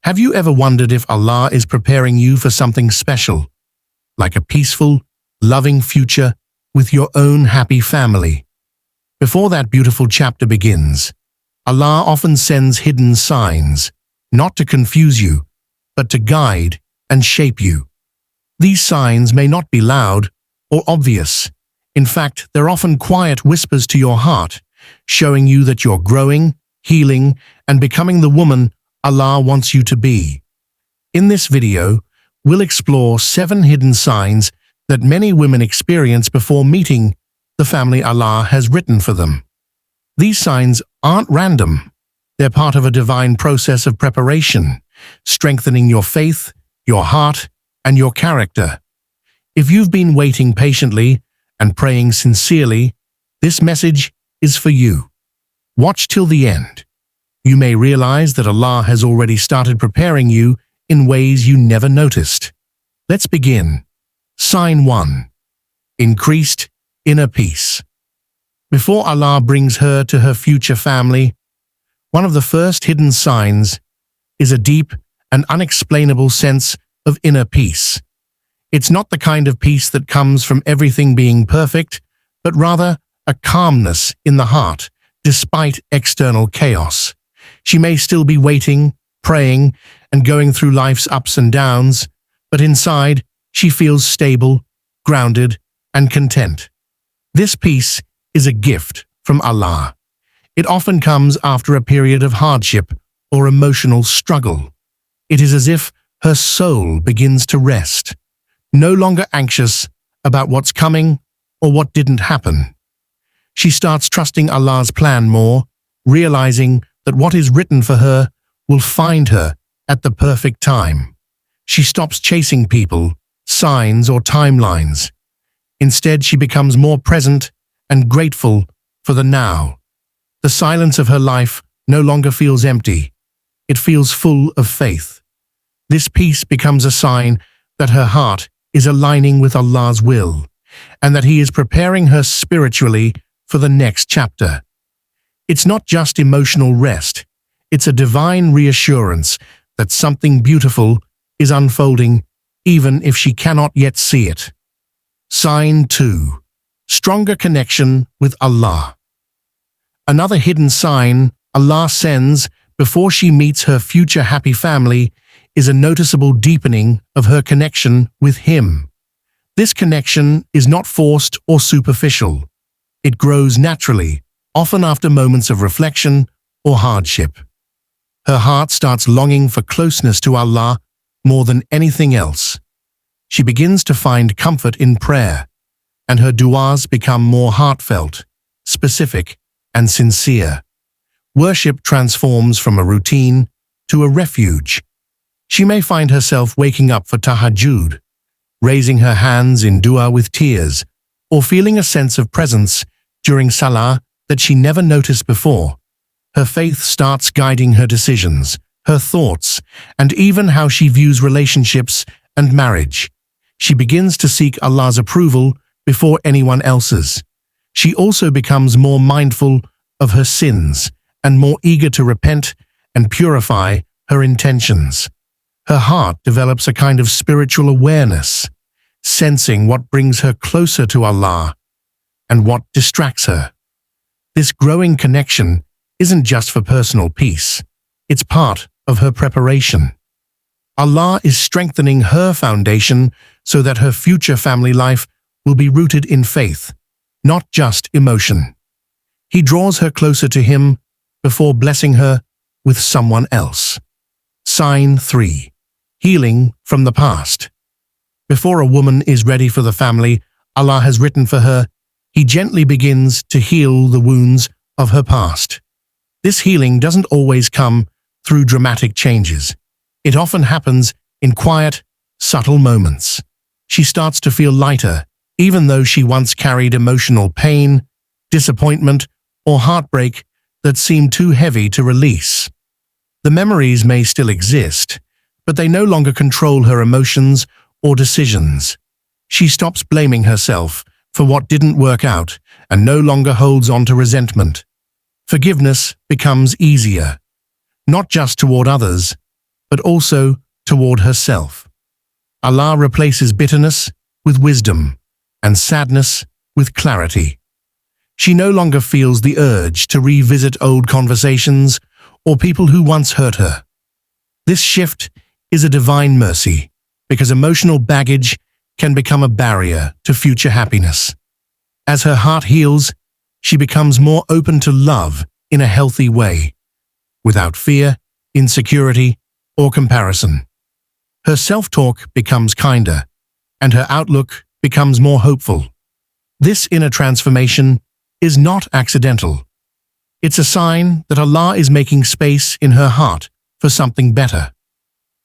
Have you ever wondered if Allah is preparing you for something special, like a peaceful, loving future with your own happy family? Before that beautiful chapter begins, Allah often sends hidden signs, not to confuse you, but to guide and shape you. These signs may not be loud or obvious. In fact, they're often quiet whispers to your heart, showing you that you're growing, healing, and becoming the woman Allah wants you to be. In this video, we'll explore 7 hidden signs that many women experience before meeting the family Allah has written for them. These signs aren't random. They're part of a divine process of preparation, strengthening your faith, your heart, and your character. If you've been waiting patiently and praying sincerely, this message is for you. Watch till the end. You may realize that Allah has already started preparing you in ways you never noticed. Let's begin. Sign 1. Increased inner peace. Before Allah brings her to her future family, one of the first hidden signs is a deep and unexplainable sense of inner peace. It's not the kind of peace that comes from everything being perfect, but rather a calmness in the heart, despite external chaos. She may still be waiting, praying, and going through life's ups and downs, but inside, she feels stable, grounded, and content. This peace is a gift from Allah. It often comes after a period of hardship or emotional struggle. It is as if her soul begins to rest, no longer anxious about what's coming or what didn't happen. She starts trusting Allah's plan more, realizing that what is written for her will find her at the perfect time. She stops chasing people, signs, or timelines. Instead, she becomes more present and grateful for the now. The silence of her life no longer feels empty. It feels full of faith. This peace becomes a sign that her heart is aligning with Allah's will, and that He is preparing her spiritually for the next chapter. It's not just emotional rest, it's a divine reassurance that something beautiful is unfolding even if she cannot yet see it. Sign 2. Stronger connection with Allah. Another hidden sign Allah sends before she meets her future happy family is a noticeable deepening of her connection with Him. This connection is not forced or superficial. It grows naturally, often after moments of reflection or hardship. Her heart starts longing for closeness to Allah more than anything else. She begins to find comfort in prayer, and her du'as become more heartfelt, specific, and sincere. Worship transforms from a routine to a refuge. She may find herself waking up for tahajjud, raising her hands in dua with tears, or feeling a sense of presence during salah that she never noticed before. Her faith starts guiding her decisions, her thoughts, and even how she views relationships and marriage. She begins to seek Allah's approval before anyone else's. She also becomes more mindful of her sins and more eager to repent and purify her intentions. Her heart develops a kind of spiritual awareness, sensing what brings her closer to Allah and what distracts her. This growing connection isn't just for personal peace, it's part of her preparation. Allah is strengthening her foundation so that her future family life will be rooted in faith, not just emotion. He draws her closer to Him before blessing her with someone else. Sign 3. Healing from the past. Before a woman is ready for the family Allah has written for her, He gently begins to heal the wounds of her past. This healing doesn't always come through dramatic changes. It often happens in quiet, subtle moments. She starts to feel lighter, even though she once carried emotional pain, disappointment, or heartbreak that seemed too heavy to release. The memories may still exist, but they no longer control her emotions or decisions. She stops blaming herself for what didn't work out and no longer holds on to resentment. Forgiveness becomes easier, not just toward others, but also toward herself. Allah replaces bitterness with wisdom and sadness with clarity. She no longer feels the urge to revisit old conversations or people who once hurt her. This shift is a divine mercy because emotional baggage can become a barrier to future happiness. As her heart heals, she becomes more open to love in a healthy way, without fear, insecurity, or comparison. Her self-talk becomes kinder, and her outlook becomes more hopeful. This inner transformation is not accidental. It's a sign that Allah is making space in her heart for something better.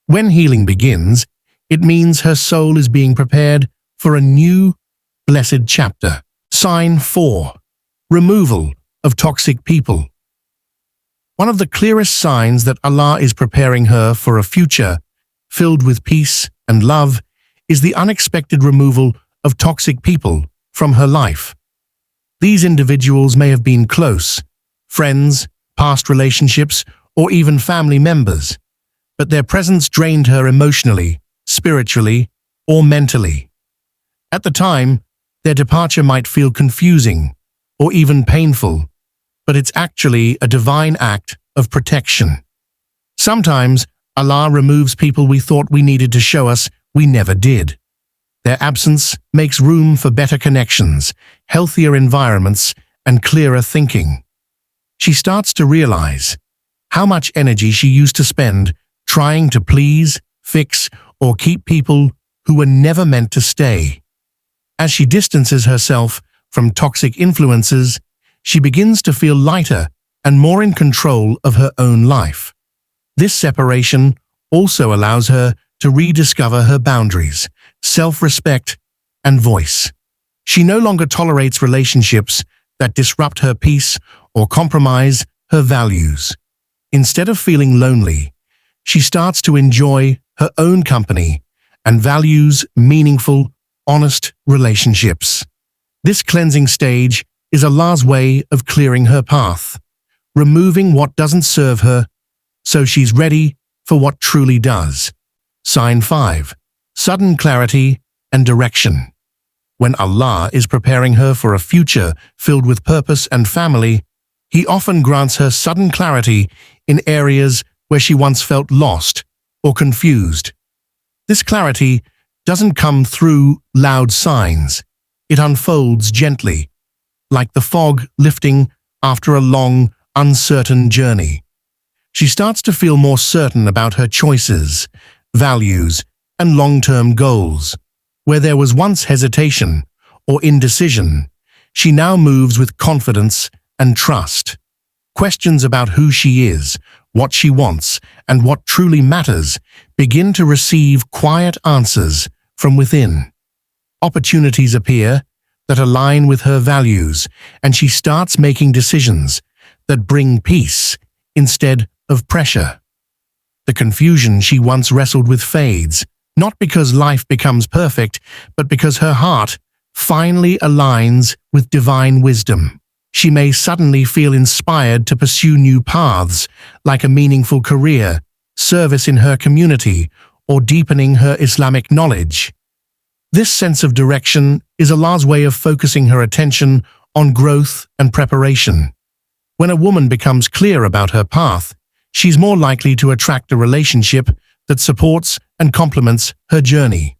When healing begins, it means her soul is being prepared for a new, blessed chapter. Sign 4. Removal of toxic people. One of the clearest signs that Allah is preparing her for a future filled with peace and love is the unexpected removal of toxic people from her life. These individuals may have been close, friends, past relationships, or even family members, but their presence drained her emotionally, spiritually, or mentally. At the time, their departure might feel confusing or even painful, but it's actually a divine act of protection. Sometimes, Allah removes people we thought we needed to show us we never did. Their absence makes room for better connections, healthier environments, and clearer thinking. She starts to realize how much energy she used to spend trying to please, fix, or keep people who were never meant to stay. As she distances herself from toxic influences, she begins to feel lighter and more in control of her own life. This separation also allows her to rediscover her boundaries, self-respect, and voice. She no longer tolerates relationships that disrupt her peace or compromise her values. Instead of feeling lonely, she starts to enjoy her own company and values meaningful, honest relationships. This cleansing stage is Allah's way of clearing her path, removing what doesn't serve her, so she's ready for what truly does. Sign 5. Sudden clarity and direction. When Allah is preparing her for a future filled with purpose and family, He often grants her sudden clarity in areas where she once felt lost or confused. This clarity doesn't come through loud signs. It unfolds gently, like the fog lifting after a long, uncertain journey. She starts to feel more certain about her choices, values, and long-term goals. Where there was once hesitation or indecision, she now moves with confidence and trust. Questions about who she is, what she wants, and what truly matters begin to receive quiet answers from within. Opportunities appear that align with her values, and she starts making decisions that bring peace instead of pressure. The confusion she once wrestled with fades, not because life becomes perfect, but because her heart finally aligns with divine wisdom. She may suddenly feel inspired to pursue new paths, like a meaningful career, service in her community, or deepening her Islamic knowledge. This sense of direction is Allah's way of focusing her attention on growth and preparation. When a woman becomes clear about her path, she's more likely to attract a relationship that supports and complements her journey.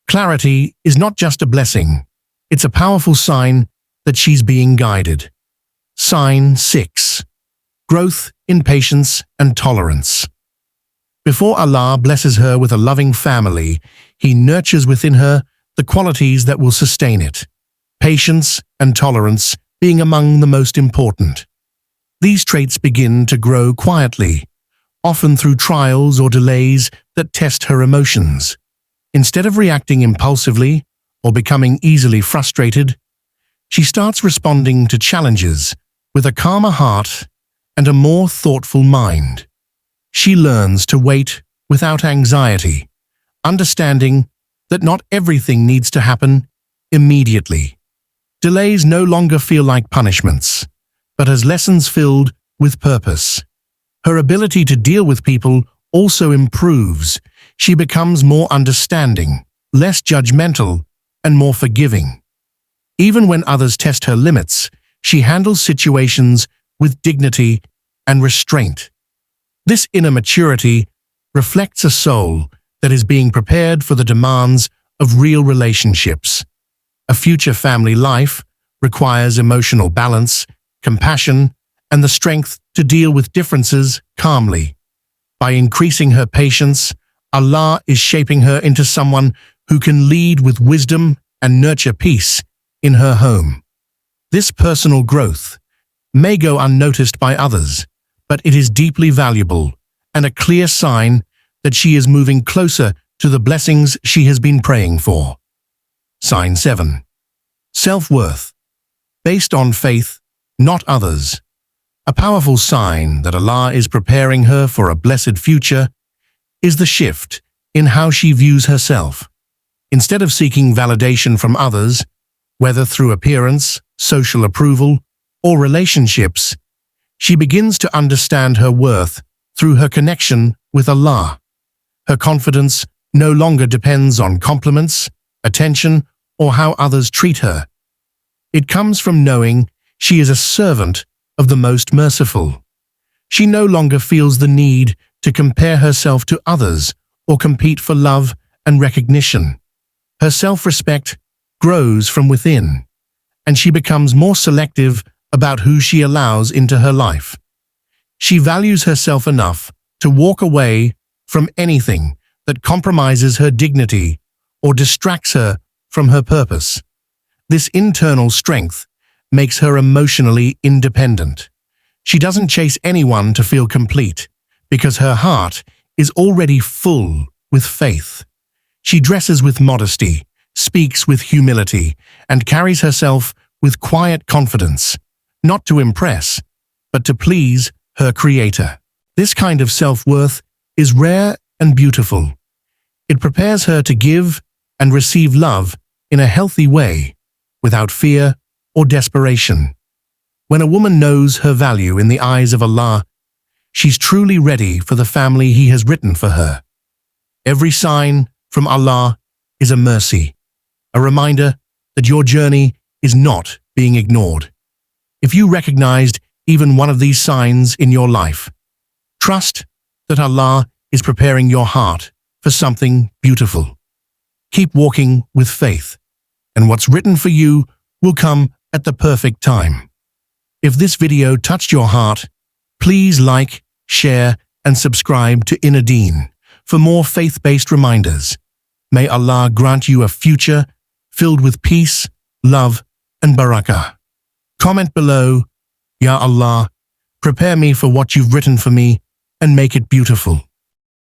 Clarity is not just a blessing, it's a powerful sign that she's being guided. Sign 6. Growth in patience and tolerance. Before Allah blesses her with a loving family, He nurtures within her the qualities that will sustain it, patience and tolerance being among the most important. These traits begin to grow quietly, often through trials or delays that test her emotions. Instead of reacting impulsively or becoming easily frustrated, she starts responding to challenges with a calmer heart and a more thoughtful mind. She learns to wait without anxiety, understanding that not everything needs to happen immediately. Delays no longer feel like punishments, but as lessons filled with purpose. Her ability to deal with people also improves. She becomes more understanding, less judgmental, and more forgiving. Even when others test her limits, she handles situations with dignity and restraint. This inner maturity reflects a soul that is being prepared for the demands of real relationships. A future family life requires emotional balance, compassion, and the strength to deal with differences calmly. By increasing her patience, Allah is shaping her into someone who can lead with wisdom and nurture peace in her home. This personal growth may go unnoticed by others, but it is deeply valuable and a clear sign that she is moving closer to the blessings she has been praying for. Sign 7. Self-worth. Based on faith, not others. A powerful sign that Allah is preparing her for a blessed future is the shift in how she views herself. Instead of seeking validation from others, whether through appearance, social approval, or relationships, she begins to understand her worth through her connection with Allah. Her confidence no longer depends on compliments, attention, or how others treat her. It comes from knowing she is a servant of the Most Merciful. She no longer feels the need to compare herself to others or compete for love and recognition. Her self-respect grows from within, and she becomes more selective about who she allows into her life. She values herself enough to walk away from anything that compromises her dignity or distracts her from her purpose. This internal strength makes her emotionally independent. She doesn't chase anyone to feel complete, because her heart is already full with faith. She dresses with modesty, speaks with humility, and carries herself with quiet confidence, not to impress, but to please her Creator. This kind of self-worth is rare and beautiful. It prepares her to give and receive love in a healthy way, without fear or desperation. When a woman knows her value in the eyes of Allah, she's truly ready for the family He has written for her. Every sign from Allah is a mercy, a reminder that your journey is not being ignored. If you recognized even one of these signs in your life, trust that Allah is preparing your heart for something beautiful. Keep walking with faith, and what's written for you will come at the perfect time. If this video touched your heart, please like, share, and subscribe to Ineer Deen for more faith-based reminders. May Allah grant you a future filled with peace, love, and barakah. Comment below, Ya Allah, prepare me for what you've written for me and make it beautiful.